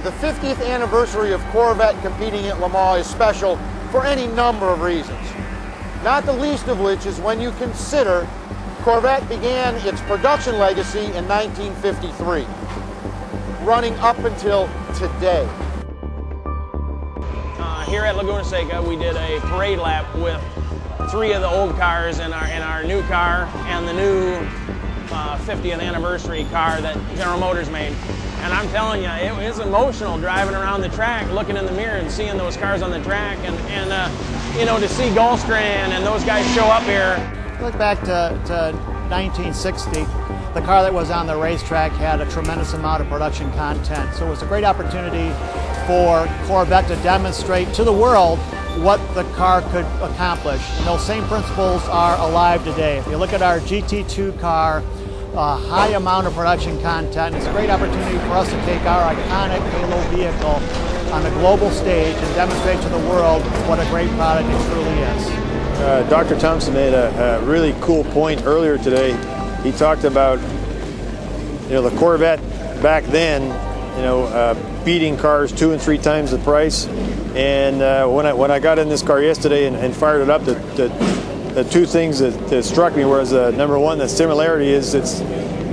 The 50th anniversary of Corvette competing at Le Mans is special for any number of reasons. Not the least of which is when you consider Corvette began its production legacy in 1953, running up until today. Here at Laguna Seca, we did a parade lap with 3 of the old cars in our new car and the new 50th anniversary car that General Motors made. And I'm telling you, it was emotional driving around the track, looking in the mirror and seeing those cars on the track, and you know, to see Gulfstream and those guys show up here. Look back to 1960. The car that was on the racetrack had a tremendous amount of production content, so it was a great opportunity for Corvette to demonstrate to the world what the car could accomplish. And those same principles are alive today. If you look at our GT2 car, a high amount of production content. It's a great opportunity for us to take our iconic Halo vehicle on the global stage and demonstrate to the world what a great product it truly is. Dr. Thompson made a really cool point earlier today. He talked about, you know, the Corvette back then, you know, beating cars 2 and 3 times the price. And when I got in this car yesterday and fired it up, the 2 things that struck me was, number one, the similarity is it's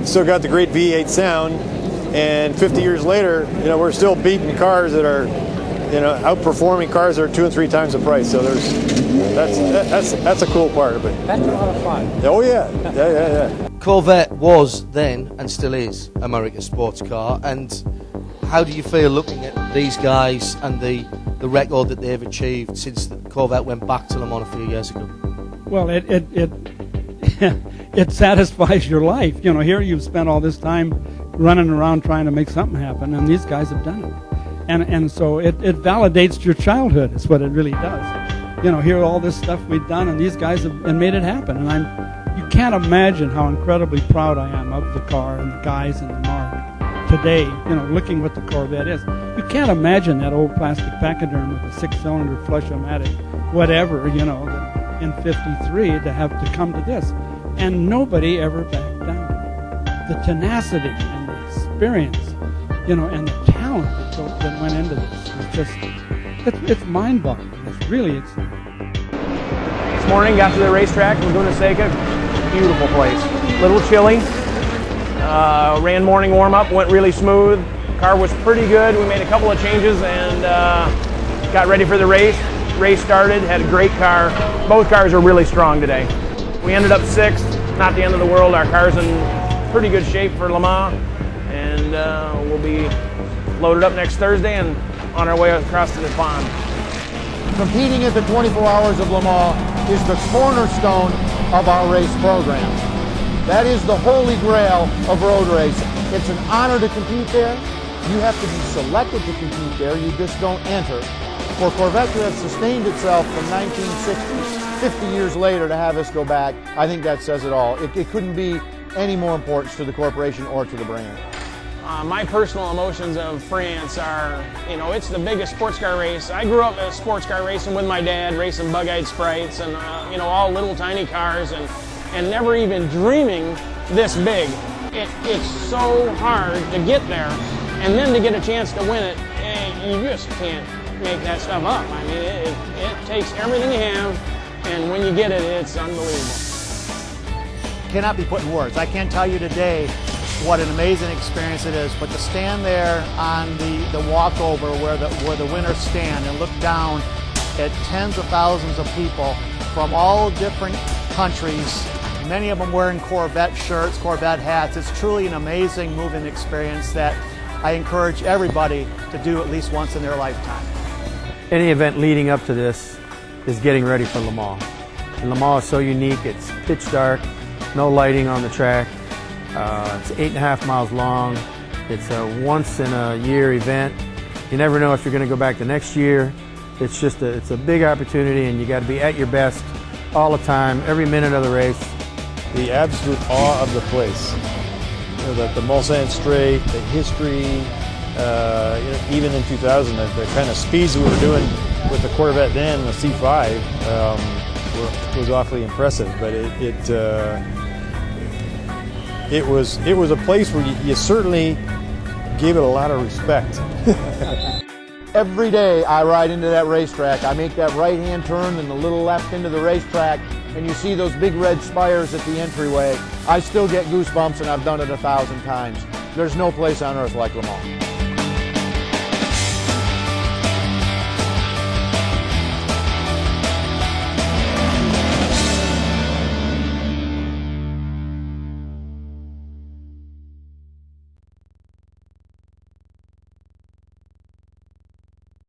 still got the great V8 sound, and 50 years later, you know, we're still beating cars that are, you know, outperforming cars that are 2 and 3 times the price. So that's a cool part of it. That's a lot of fun. Oh yeah, yeah. Corvette was then and still is America's sports car. And how do you feel looking at these guys and the record that they've achieved since the Corvette went back to Le Mans a few years ago? Well, it satisfies your life. You know, here you've spent all this time running around trying to make something happen, and these guys have done it. And so it validates your childhood, is what it really does. You know, here all this stuff we've done, and these guys have made it happen. And you can't imagine how incredibly proud I am of the car and the guys and the mark today, you know, looking what the Corvette is. You can't imagine that old plastic pachyderm with a 6-cylinder flush-o-matic, whatever, you know, in 53 to have to come to this. And nobody ever backed down. The tenacity and the experience, you know, and the talent that went into this is just, it's mind-boggling. It's really exciting. This morning, got to the racetrack, Laguna Seca, beautiful place. A little chilly. Ran morning warm-up, went really smooth. Car was pretty good. We made a couple of changes and got ready for the race. Race started, had a great car. Both cars are really strong today. We ended up 6th, not the end of the world. Our car's in pretty good shape for Le Mans, and we'll be loaded up next Thursday and on our way across to the pond. Competing at the 24 Hours of Le Mans is the cornerstone of our race program. That is the holy grail of road racing. It's an honor to compete there. You have to be selected to compete there. You just don't enter. For Corvette to have sustained itself from 1960, 50 years later, to have us go back, I think that says it all. It couldn't be any more importance to the corporation or to the brand. My personal emotions of France are, you know, it's the biggest sports car race. I grew up sports car racing with my dad, racing bug-eyed sprites and, you know, all little tiny cars and never even dreaming this big. It's so hard to get there, and then to get a chance to win it, you just can't make that stuff up. I mean, it takes everything you have, and when you get it, it's unbelievable. Cannot be put in words. I can't tell you today what an amazing experience it is, but to stand there on the walkover where the winners stand and look down at tens of thousands of people from all different countries, many of them wearing Corvette shirts, Corvette hats. It's truly an amazing, moving experience that I encourage everybody to do at least once in their lifetime. Any event leading up to this is getting ready for Le Mans. And Le Mans is so unique. It's pitch dark, no lighting on the track. It's 8.5 miles long. It's a once-in-a-year event. You never know if you're going to go back the next year. It's just it's a big opportunity, and you got to be at your best all the time, every minute of the race. The absolute awe of the place. You know, the Mulsanne Straight, the history, you know, even in 2000, the kind of speeds we were doing with the Corvette then, the C5, was awfully impressive. But it was a place where you certainly gave it a lot of respect. Every day I ride into that racetrack, I make that right-hand turn and the little left into the racetrack, and you see those big red spires at the entryway. I still get goosebumps, and I've done it 1,000 times. There's no place on earth like Le Mans.